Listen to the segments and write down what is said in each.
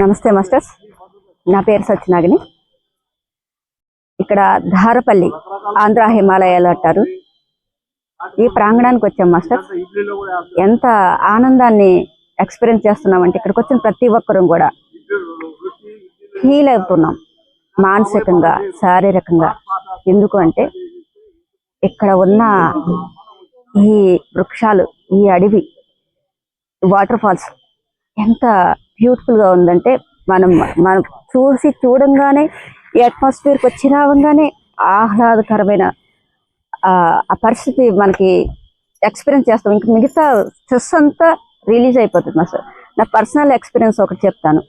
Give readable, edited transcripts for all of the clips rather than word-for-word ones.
నమస్తే మాస్టర్స్, నా పేరు సత్యనాగిని. ఇక్కడ ధారపల్లి ఆంధ్ర హిమాలయాలు అంటారు. ఈ ప్రాంగణానికి వచ్చాం మాస్టర్స్. ఎంత ఆనందాన్ని ఎక్స్పీరియన్స్ చేస్తున్నామంటే ఇక్కడికి వచ్చిన ప్రతి ఒక్కరూ కూడా హీల్ అవుతున్నాం, మానసికంగా శారీరకంగా. ఎందుకు అంటే ఇక్కడ ఉన్న ఈ వృక్షాలు, ఈ అడవి, వాటర్ ఫాల్స్ ఎంత బ్యూటిఫుల్ గా ఉందంటే మనం మనం చూడంగానే ఈ అట్మాస్ఫియర్కి వచ్చి రావంగానే ఆహ్లాదకరమైన ఆ పరిస్థితి మనకి ఎక్స్పీరియన్స్ చేస్తాం. ఇంక మిగతా స్ట్రెస్ అంతా రిలీజ్ అయిపోతుంది. అసలు నా పర్సనల్ ఎక్స్పీరియన్స్ ఒకటి చెప్తాను.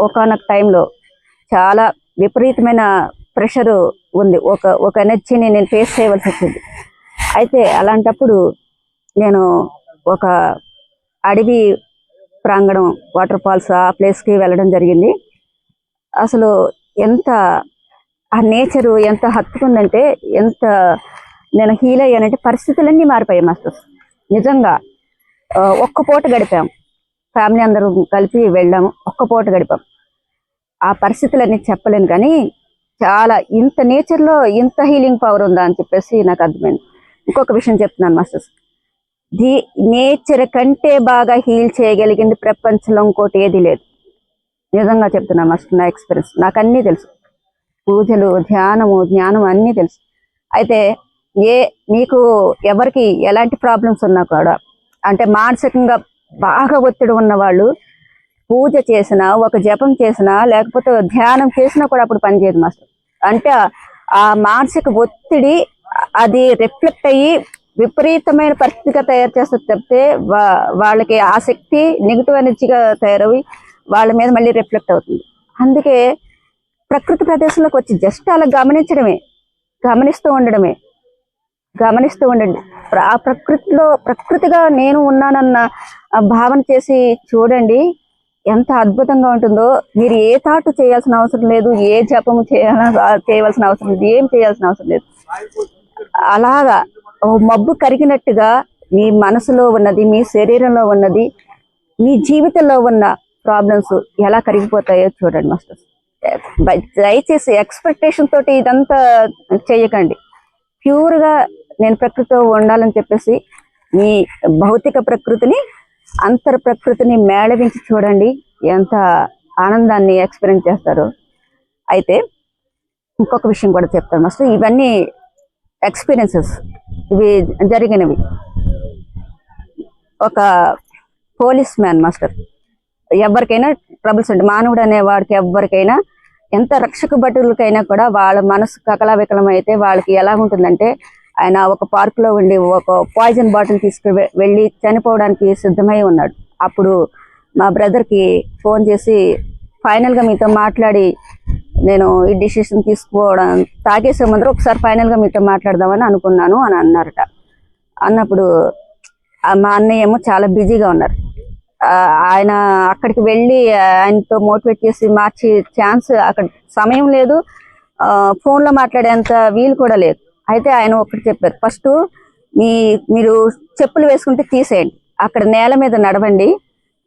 ఒకనొక టైంలో చాలా విపరీతమైన ప్రెషర్ ఉంది, ఒక ఎనర్జీని నేను ఫేస్ చేయవలసి వచ్చింది. అయితే అలాంటప్పుడు నేను ఒక అడవి ప్రాంగణం, వాటర్ ఫాల్స్, ఆ ప్లేస్కి వెళ్ళడం జరిగింది. అసలు ఎంత ఆ నేచరు ఎంత హత్తుకుందంటే, ఎంత నేను హీల్ అయ్యానంటే పరిస్థితులన్నీ మారిపోయాయి మాస్టర్స్. నిజంగా ఒక్క పూట గడిపాం, ఫ్యామిలీ అందరూ కలిపి వెళ్ళాము, ఒక్క పూట గడిపాం. ఆ పరిస్థితులన్నీ చెప్పలేను, కానీ చాలా ఇంత నేచర్లో ఇంత హీలింగ్ పవర్ ఉందా అని చెప్పేసి నాకు అర్థమైంది. ఇంకొక విషయం చెప్తున్నాను మాస్టర్స్, నేచర్ కంటే బాగా హీల్ చేయగలిగింది ప్రపంచంలో ఇంకోటి ఏది లేదు. నిజంగా చెప్తున్నా మాస్టర్, నా ఎక్స్పీరియన్స్. నాకు అన్నీ తెలుసు, పూజలు, ధ్యానము, జ్ఞానం అన్నీ తెలుసు. అయితే మీకు ఎవరికి ఎలాంటి ప్రాబ్లమ్స్ ఉన్నా కూడా, అంటే మానసికంగా బాగా ఒత్తిడి ఉన్న వాళ్ళు పూజ చేసినా, ఒక జపం చేసినా, లేకపోతే ధ్యానం చేసినా కూడా అప్పుడు పనిచేయదు మాస్టర్. అంటే ఆ మానసిక ఒత్తిడి అది రిఫ్లెక్ట్ అయ్యి విపరీతమైన పరిస్థితిగా తయారు చేస్తుంది తప్పితే వాళ్ళకి ఆ శక్తి నెగిటివ్ ఎనర్జీగా తయారవి వాళ్ళ మీద మళ్ళీ రిఫ్లెక్ట్ అవుతుంది. అందుకే ప్రకృతి ప్రదేశంలోకి వచ్చి జస్ట్ అలా గమనించడమే, గమనిస్తూ ఉండండి. ఆ ప్రకృతిగా నేను ఉన్నానన్న భావన చేసి చూడండి, ఎంత అద్భుతంగా ఉంటుందో. మీరు ఏ థాట్ చేయాల్సిన అవసరం లేదు, ఏ జపము చేయవలసిన అవసరం లేదు, ఏం చేయాల్సిన అవసరం లేదు. అలాగా మబ్బు కరిగినట్టుగా మీ మనసులో ఉన్నది, మీ శరీరంలో ఉన్నది, మీ జీవితంలో ఉన్న ప్రాబ్లమ్స్ ఎలా కరిగిపోతాయో చూడండి మాస్టర్స్. దయచేసి ఎక్స్పెక్టేషన్ తోటి ఇదంతా చేయకండి. ప్యూర్గా నేను ప్రకృతితో ఉండాలని చెప్పేసి మీ భౌతిక ప్రకృతిని, అంతర్ ప్రకృతిని మేళవించి చూడండి, ఎంత ఆనందాన్ని ఎక్స్పీరియన్స్ చేస్తారో. అయితే ఇంకొక విషయం కూడా చెప్తాను మాస్టర్. ఇవన్నీ ఎక్స్పీరియన్సెస్, ఇవి జరిగినవి. ఒక పోలీస్ మ్యాన్ మాస్టర్, ఎవరికైనా ట్రబుల్స్ ఉంటాయి, మానవుడు అనే వాడికి ఎవరికైనా, ఎంత రక్షక భటులకైనా కూడా వాళ్ళ మనసు కకలావికలం అయితే వాళ్ళకి ఎలా ఉంటుందంటే, ఆయన ఒక పార్కులో ఉండి ఒక పాయిజన్ బాటిల్ తీసుకు వెళ్ళి చనిపోవడానికి సిద్ధమై ఉన్నాడు. అప్పుడు మా బ్రదర్కి ఫోన్ చేసి, ఫైనల్గా మీతో మాట్లాడి నేను ఈ డిసిషన్ తీసుకోవడం, తాగేసే ముందర ఒకసారి ఫైనల్గా మీతో మాట్లాడదామని అనుకున్నాను అని అన్నారట. అన్నప్పుడు మా అన్నయ్య ఏమో చాలా బిజీగా ఉన్నారు. ఆయన అక్కడికి వెళ్ళి ఆయనతో మోటివేట్ చేసి మార్చి ఛాన్స్ అక్కడ సమయం లేదు, ఫోన్లో మాట్లాడేంత వీలు కూడా లేదు. అయితే ఆయన ఒకటి చెప్పారు, ఫస్ట్ మీరు చెప్పులు వేసుకుంటే తీసేయండి, అక్కడ నేల మీద నడవండి,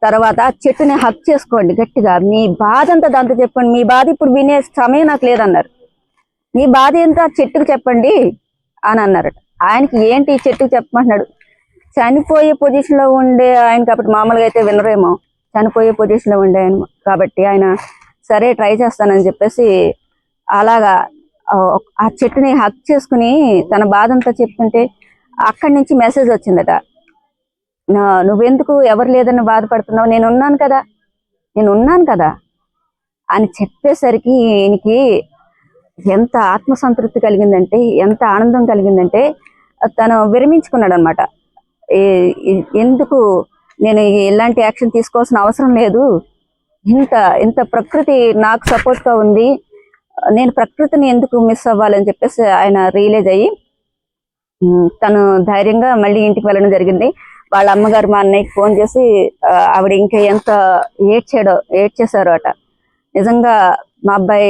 తర్వాత చెట్టుని హక్ చేసుకోండి గట్టిగా, మీ బాధ అంతా దాంతో చెప్పండి, మీ బాధ ఇప్పుడు వినే సమయం నాకు లేదన్నారు, మీ బాధ ఎంత చెట్టుకు చెప్పండి అని అన్నారట. ఆయనకి ఏంటి చెట్టుకు చెప్పమంటున్నాడు, చనిపోయే పొజిషన్లో ఉండే ఆయన కాబట్టి, మామూలుగా అయితే వినరేమో, చనిపోయే పొజిషన్లో ఉండే ఆయన కాబట్టి ఆయన సరే ట్రై చేస్తానని చెప్పేసి అలాగా ఆ చెట్టుని హక్ చేసుకుని తన బాధ అంతా చెప్తుంటే అక్కడి నుంచి మెసేజ్ వచ్చిందట, నువ్వెందుకు ఎవరు లేదని బాధపడుతున్నావు, నేను ఉన్నాను కదా అని చెప్పేసరికి ఈయనకి ఎంత ఆత్మసంతృప్తి కలిగిందంటే, ఎంత ఆనందం కలిగిందంటే తను విరమించుకున్నాడు అనమాట. ఎందుకు నేను ఇలాంటి యాక్షన్ తీసుకోవాల్సిన అవసరం లేదు, ఇంత ప్రకృతి నాకు సపోర్ట్గా ఉంది, నేను ప్రకృతిని ఎందుకు మిస్ అవ్వాలని చెప్పేసి ఆయన రియలైజ్ అయ్యి తను ధైర్యంగా మళ్ళీ ఇంటికి వెళ్ళడం జరిగింది. వాళ్ళ అమ్మగారు మా అన్నయ్యకి ఫోన్ చేసి ఆవిడ ఇంకా ఎంత ఏడ్చేశారో అట. నిజంగా మా అబ్బాయి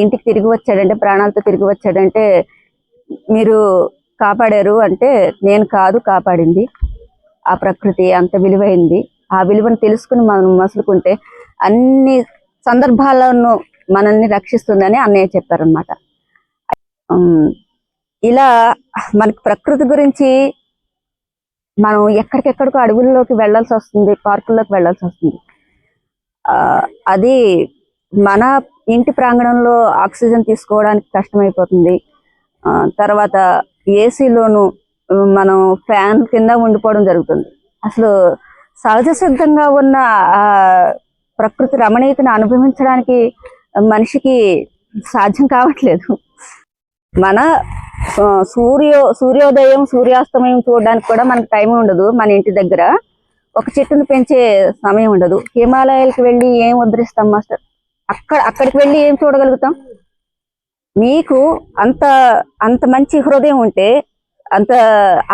ఇంటికి తిరిగి వచ్చాడంటే, ప్రాణాలతో తిరిగి వచ్చాడంటే మీరు కాపాడారు అంటే, నేను కాదు కాపాడింది, ఆ ప్రకృతి అంత విలువైంది. ఆ విలువను తెలుసుకుని మనం మసులుకుంటే అన్ని సందర్భాలను మనల్ని రక్షిస్తుందని అన్నయ్య చెప్పారనమాట. ఇలా మనకి ప్రకృతి గురించి మనం ఎక్కడికెక్కడికో అడవుల్లోకి వెళ్ళాల్సి వస్తుంది, పార్కుల్లోకి వెళ్ళాల్సి వస్తుంది. అది మన ఇంటి ప్రాంగణంలో ఆక్సిజన్ తీసుకోవడానికి కష్టమైపోతుంది. తర్వాత ఏసీలోను మనం ఫ్యాన్ కింద ఉండిపోవడం జరుగుతుంది. అసలు సహజ సిద్ధంగా ఉన్న ప్రకృతి రమణీయతను అనుభవించడానికి మనిషికి సాధ్యం కావట్లేదు. మన సూర్యోదయం సూర్యాస్తమయం చూడడానికి కూడా మనకు టైం ఉండదు. మన ఇంటి దగ్గర ఒక చెట్టును పెంచే సమయం ఉండదు. హిమాలయాలకు వెళ్ళి ఏం ఉద్ధరిస్తాం మాస్టర్? అక్కడికి వెళ్ళి ఏం చూడగలుగుతాం? మీకు అంత మంచి హృదయం ఉంటే, అంత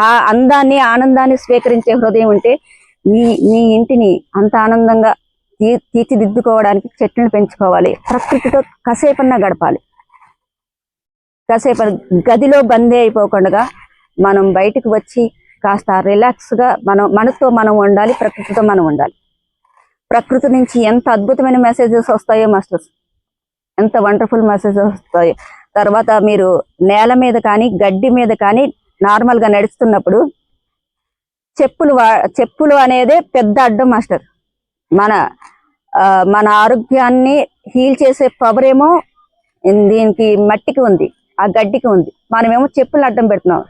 ఆ అందాన్ని ఆనందాన్ని స్వీకరించే హృదయం ఉంటే, మీ ఇంటిని అంత ఆనందంగా తీర్చిదిద్దుకోవడానికి చెట్లను పెంచుకోవాలి. ప్రకృతితో కాసేపన్నా గడపాలి. కాసేపు గదిలో బందీ అయిపోకుండా మనం బయటకు వచ్చి కాస్త రిలాక్స్గా మనతో మనం ఉండాలి, ప్రకృతితో మనం ఉండాలి. ప్రకృతి నుంచి ఎంత అద్భుతమైన మెసేజెస్ వస్తాయో మాస్టర్స్, ఎంత వండర్ఫుల్ మెసేజెస్ వస్తాయో. తర్వాత మీరు నేల మీద కానీ గడ్డి మీద కానీ నార్మల్గా నడుస్తున్నప్పుడు చెప్పులు అనేదే పెద్ద అడ్డం మాస్టర్. మన ఆరోగ్యాన్ని హీల్ చేసే పవర్ ఏమో దీనికి మట్టికి ఉంది, ఆ గడ్డికి ఉంది. మనమేమో చెప్పులు అడ్డం పెడుతున్నాం.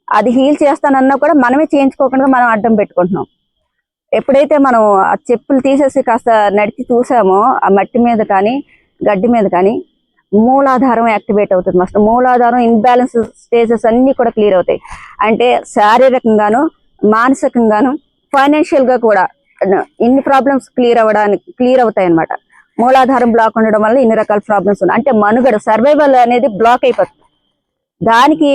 అది హీల్ చేస్తానన్నా కూడా మనమే చేయించుకోకుండా మనం అడ్డం పెట్టుకుంటున్నాం. ఎప్పుడైతే మనం ఆ చెప్పులు తీసేసి కాస్త నడిచి చూసామో ఆ మట్టి మీద కానీ గడ్డి మీద కానీ మూలాధారం యాక్టివేట్ అవుతుంది మాస్టర్. మూలాధారం ఇన్బ్యాలెన్స్ స్టేజెస్ అన్ని కూడా క్లియర్ అవుతాయి. అంటే శారీరకంగాను, మానసికంగాను, ఫైనాన్షియల్ గా కూడా ఇన్ని ప్రాబ్లమ్స్ క్లియర్ అవుతాయి అనమాట. మూలాధారం బ్లాక్ ఉండడం వల్ల ఇన్ని రకాల ప్రాబ్లమ్స్ ఉన్నాయి. అంటే మనుగడ, సర్వైవల్ అనేది బ్లాక్ అయిపోతుంది. దానికి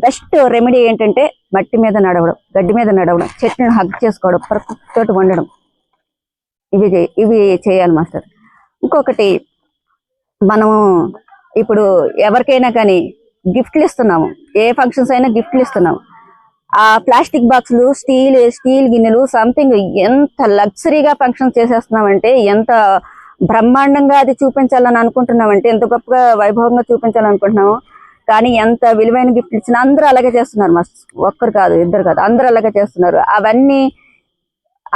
బెస్ట్ రెమెడీ ఏంటంటే మట్టి మీద నడవడం, గడ్డి మీద నడవడం, చెట్టుని హగ్ చేసుకోవడం, ప్రకృతితోటి ఉండడం. ఇవి చేయాలి మాస్టర్. ఇంకొకటి, మనము ఇప్పుడు ఎవరికైనా కానీ గిఫ్ట్లు ఇస్తున్నాము, ఏ ఫంక్షన్స్ అయినా గిఫ్ట్లు ఇస్తున్నాము. ఆ ప్లాస్టిక్ బాక్సులు, స్టీల్ గిన్నెలు, సంథింగ్ ఎంత లగ్జరీగా ఫంక్షన్ చేసేస్తున్నామంటే, ఎంత బ్రహ్మాండంగా అది చూపించాలని అనుకుంటున్నామంటే, ఎంత గొప్పగా వైభవంగా చూపించాలనుకుంటున్నాము. కానీ ఎంత విలువైన గిఫ్ట్లు ఇచ్చినా అందరూ అలాగే చేస్తున్నారు మాస్టర్. ఒక్కరు కాదు, ఇద్దరు కాదు, అందరూ అలాగే చేస్తున్నారు. అవన్నీ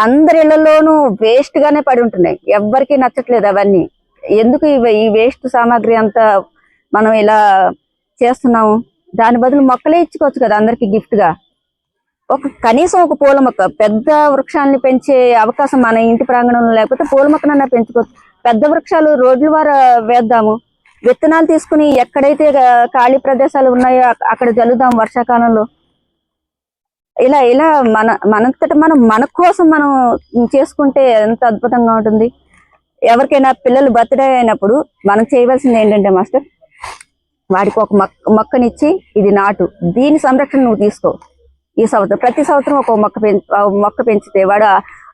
అందరి ఇళ్లలోనూ వేస్ట్ గానే పడి ఉంటున్నాయి. ఎవ్వరికి నచ్చట్లేదు అవన్నీ. ఎందుకు ఈ వేస్ట్ సామాగ్రి అంతా మనం ఇలా చేస్తున్నాము? దాని బదులు మొక్కలే ఇచ్చుకోవచ్చు కదా అందరికి గిఫ్ట్ గా. కనీసం ఒక పూల మొక్క, పెద్ద వృక్షాన్ని పెంచే అవకాశం మన ఇంటి ప్రాంగణంలో లేకపోతే పూల మొక్కనన్నా పెంచుకోవచ్చు. పెద్ద వృక్షాలు రోడ్ల వారా వేద్దాము. విత్తనాలు తీసుకుని ఎక్కడైతే ఖాళీ ప్రదేశాలు ఉన్నాయో అక్కడ జల్లుదాం వర్షాకాలంలో. ఇలా మనంతట మన కోసం మనం చేసుకుంటే ఎంత అద్భుతంగా ఉంటుంది. ఎవరికైనా పిల్లలు బర్త్డే అయినప్పుడు మనం చేయవలసింది ఏంటంటే మాస్టర్, వాడికి ఒక మొక్కనిచ్చి ఇది నాటు, దీని సంరక్షణ నువ్వు తీసుకో. ఈ సంవత్సరం ప్రతి సంవత్సరం ఒక మొక్క పెంచితే వాడు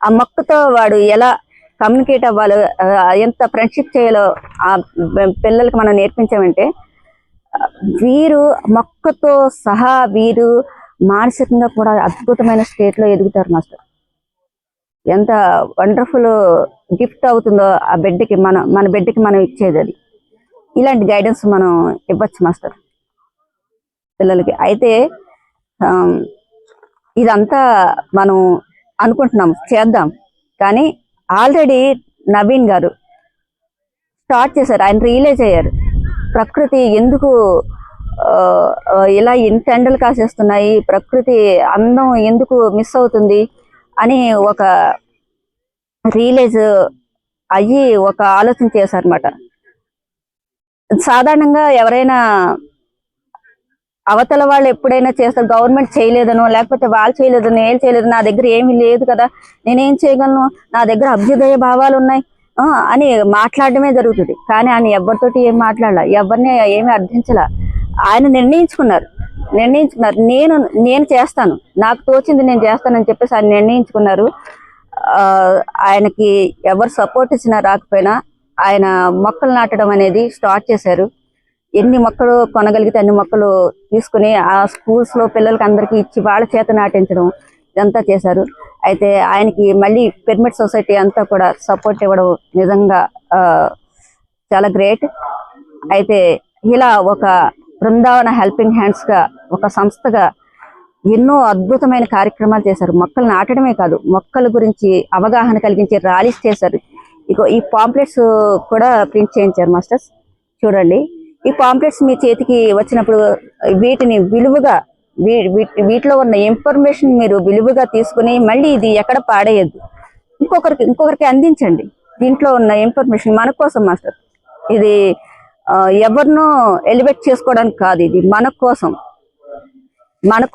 ఆ మొక్కతో వాడు ఎలా కమ్యూనికేట్ అవ్వాలో, ఎంత ఫ్రెండ్షిప్ చేయాలో ఆ పిల్లలకి మనం నేర్పించామంటే వీరు మొక్కతో సహా వీరు మానసికంగా కూడా అద్భుతమైన స్టేట్లో ఎదుగుతారు మాస్టర్. ఎంత వండర్ఫుల్ గిఫ్ట్ అవుతుందో ఆ బిడ్డకి, మన బిడ్డకి మనం ఇచ్చేది అది. ఇలాంటి గైడెన్స్ మనం ఇవ్వచ్చు మాస్టర్ పిల్లలకి. అయితే ఇదంతా మనం అనుకుంటున్నాం చేద్దాం, కానీ ఆల్రెడీ నవీన్ గారు స్టార్ట్ చేశారు. ఆయన రియలైజ్ అయ్యారు ప్రకృతి ఎందుకు ఇలా ఇంత ఎండలు కాసేస్తున్నాయి, ప్రకృతి అందం ఎందుకు మిస్ అవుతుంది అని ఒక రియలైజ్ అయ్యి ఒక ఆలోచన చేశారన్నమాట. సాధారణంగా ఎవరైనా అవతల వాళ్ళు ఎప్పుడైనా చేస్తారు, గవర్నమెంట్ చేయలేదనో లేకపోతే వాళ్ళు చేయలేదనో ఏం చేయలేదు, నా దగ్గర ఏమీ లేదు కదా, నేనేం చేయగలను, నా దగ్గర అభ్యుదయ భావాలు ఉన్నాయి అని మాట్లాడడమే జరుగుతుంది. కానీ ఆయన ఎవరితోటి ఏం మాట్లాడాల, ఎవరిని ఏమి అర్థించాల. ఆయన నిర్ణయించుకున్నారు నేను చేస్తాను, నాకు తోచింది నేను చేస్తానని చెప్పేసి ఆయన నిర్ణయించుకున్నారు. ఆయనకి ఎవరు సపోర్ట్ ఇచ్చినా రాకపోయినా ఆయన మొక్కలు నాటడం అనేది స్టార్ట్ చేశారు. ఎన్ని మొక్కలు కొనగలిగితే అన్ని మొక్కలు తీసుకుని ఆ స్కూల్స్ లో పిల్లలకి అందరికీ ఇచ్చి వాళ్ళ చేత నాటించడం, ఇదంతా చేశారు. అయితే ఆయనకి మళ్ళీ పిరమిడ్ సొసైటీ అంతా కూడా సపోర్ట్ ఇవ్వడం నిజంగా చాలా గ్రేట్. అయితే ఇలా ఒక బృందావన హెల్పింగ్ హ్యాండ్స్ గా ఒక సంస్థగా ఎన్నో అద్భుతమైన కార్యక్రమాలు చేశారు. మొక్కలు నాటడమే కాదు, మొక్కల గురించి అవగాహన కలిగించే ర్యాలీస్ చేశారు. ఇగో ఈ పాంప్లెట్స్ కూడా ప్రింట్ చేయించారు మాస్టర్స్. చూడండి, ఈ పాంప్లెట్స్ మీ చేతికి వచ్చినప్పుడు వీటిని విలువగా వీటిలో ఉన్న ఇన్ఫర్మేషన్ మీరు విలువగా తీసుకుని మళ్ళీ ఇది ఎక్కడ పాడేయద్దు, ఇంకొకరికి అందించండి. దీంట్లో ఉన్న ఇన్ఫర్మేషన్ మన కోసం మాస్టర్. ఇది ఎవరినో ఎలివేట్ చేసుకోవడానికి కాదు, ఇది మన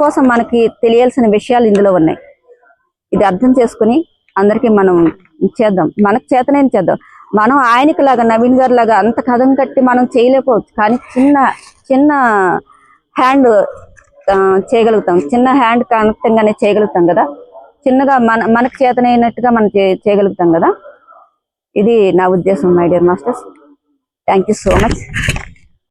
కోసం మనకి తెలియాల్సిన విషయాలు ఇందులో ఉన్నాయి. ఇది అర్థం చేసుకుని అందరికీ మనం చేద్దాం, మనకు చేతనైన చేద్దాం. మనం ఆయనకి లాగా నవీన్ గారి లాగా అంత కథం కట్టి మనం చేయలేకపోవచ్చు, కానీ చిన్న హ్యాండ్ చేయగలుగుతాం, చిన్న హ్యాండ్ కనెక్టింగ్ అనేది చేయగలుగుతాం కదా, చిన్నగా మనకు చేతనైనట్టుగా మనం చేయగలుగుతాం కదా. ఇది నా ఉద్దేశం my dear masters. Thank you so much.